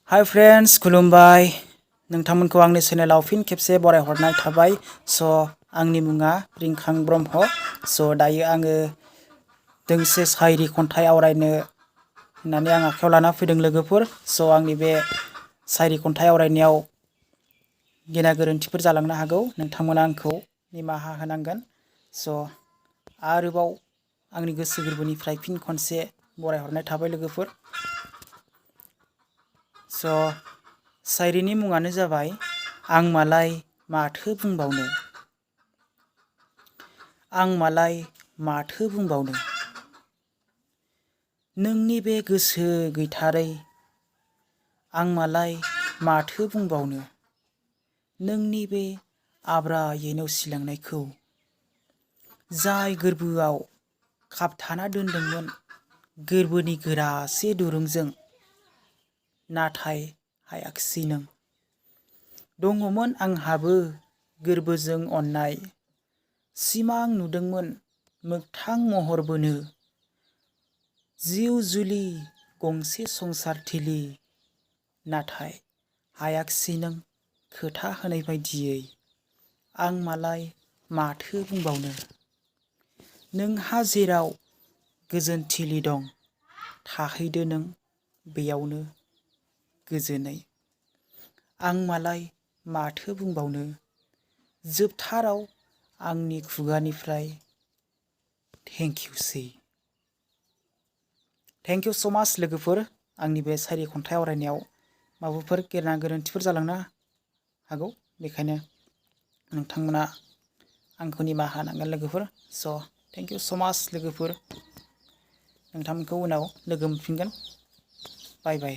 Hi friends खुलुमबाय नोंथांमोनखौ आंनि चेनेलाव फिन खेबसे बरायहरनाय थाबाय। आंनि मुङा रिंखां ब्रह्म। दायो आङो दोंसे साइरि खन्थाइ आवरायनो होननानै आं आखायाव लाना फैदों लोगोफोर। आंनि बे साइरि खन्थाइ आवरायनायाव गेना गोरोन्थिफोर जालांनो हागौ, नोंथांमोना आंखौ निमाहा होनांगोन। आरोबाव आंनि गोसो गोरबोनिफ्राय फिन खनसे बरायहरनाय थाबाय लोगोफोर। साइरिनि मुङानो जाबाय आं मालाय माथो बुंबावनो। आं मालाय माथो बुंबावनो, नोंनि बे गोसो गैथारै। आं मालाय माथो बुंबावनो, नोंनि बे आब्रायै नेवसिलांनायखौ। जाय गोरबोआव खाबथाना दोनदोंमोन गोरबोनि गोरासे दुरुंजों, नाथाय हायाखिसै नों। दङमोन आंहाबो गोरबोजों अननाय, सिमां नुदोंमोन मोगथां महर बोनो। जिउ जुलि गंसे संसार थिलि, नाथाय हायाखिसै नों खोथा होनाय बायदियै। आं मालाय माथो बुंबावनो, नोंहा जेराव गोजोन थिलि दं थाहैदो नों बेयावनो गोजोनै। आं मालाय माथो बुंबावनो, जोबथाराव आंनि खुगानिफ्राय थेंकिउसै। थेंक इउ स' माच लोगोफोर। आंनि बे साइरि खन्थाइ आवरायनायाव माबाफोर गेना गोरोन्थिफोर जालांनो हागौ, बेखायनो नोंथांमोना आंखौ निमाहा होनांगोन लोगोफोर। थेंक इउ स' माच लोगोफोर। नोंथांमोनखौ उनाव लोगो मोनफिनगोन। बाय बाय।